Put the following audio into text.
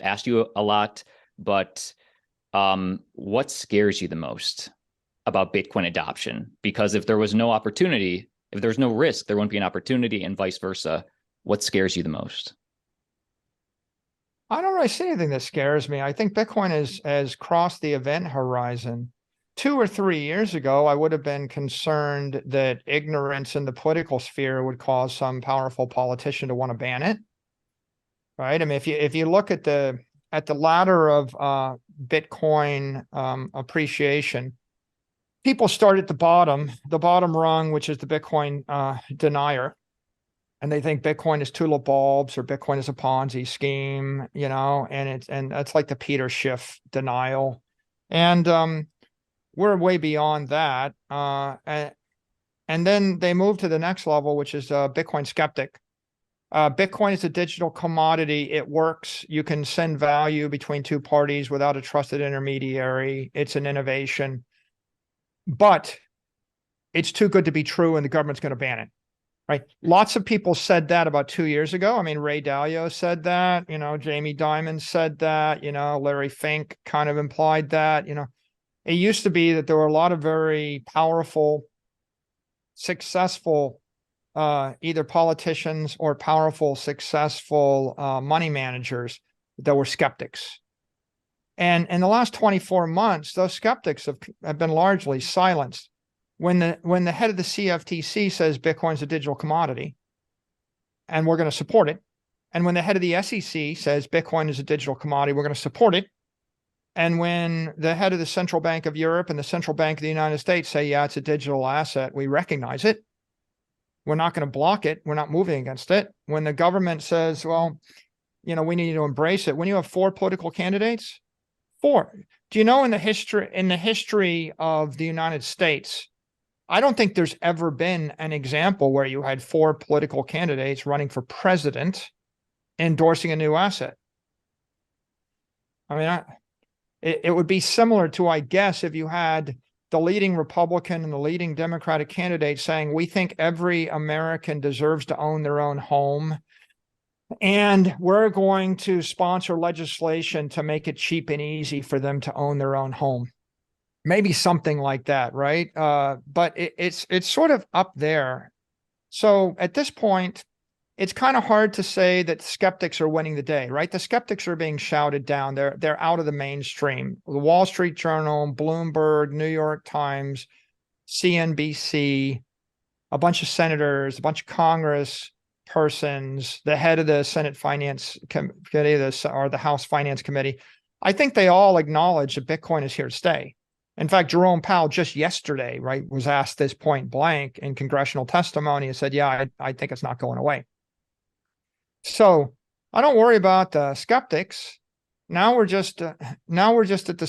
asked you a lot, but what scares you the most about Bitcoin adoption? Because if there was no opportunity, if there's no risk, there wouldn't be an opportunity, and vice versa. What scares you the most? I don't really see anything that scares me. I think Bitcoin has crossed the event horizon. 2 or 3 years ago, I would have been concerned that ignorance in the political sphere would cause some powerful politician to want to ban it. Right? I mean, if you look at the ladder of Bitcoin appreciation, people start at the bottom rung, which is the Bitcoin denier. And they think Bitcoin is tulip bulbs or Bitcoin is a Ponzi scheme, and that's like the Peter Schiff denial. And we're way beyond that. And then they move to the next level, which is Bitcoin skeptic. Bitcoin is a digital commodity. It works. You can send value between two parties without a trusted intermediary. It's an innovation, but it's too good to be true, and the government's going to ban it. Right. Lots of people said that about 2 years ago. I mean, Ray Dalio said that, Jamie Dimon said that, Larry Fink kind of implied that, it used to be that there were a lot of very powerful, successful, either politicians or powerful, successful money managers that were skeptics. And in the last 24 months, those skeptics have been largely silenced. When the head of the CFTC says Bitcoin's a digital commodity and we're going to support it, and when the head of the SEC says Bitcoin is a digital commodity, we're going to support it, and when the head of the Central Bank of Europe and the Central Bank of the United States say, yeah, it's a digital asset, we recognize it, we're not going to block it, we're not moving against it. When the government says, well, we need to embrace it, when you have 4 political candidates, 4. Do you know in the history of the United States, I don't think there's ever been an example where you had 4 political candidates running for president endorsing a new asset. I mean, it would be similar to, I guess, if you had the leading Republican and the leading Democratic candidate saying, we think every American deserves to own their own home, and we're going to sponsor legislation to make it cheap and easy for them to own their own home. Maybe something like that, right? But it's sort of up there. So at this point, it's kind of hard to say that skeptics are winning the day, right? The skeptics are being shouted down. They're out of the mainstream. The Wall Street Journal, Bloomberg, New York Times, CNBC, a bunch of senators, a bunch of Congress persons, the head of the Senate Finance Committee, or the House Finance Committee. I think they all acknowledge that Bitcoin is here to stay. In fact, Jerome Powell just yesterday, right, was asked this point blank in congressional testimony and said, yeah, I think it's not going away. So I don't worry about the skeptics. Now we're just at the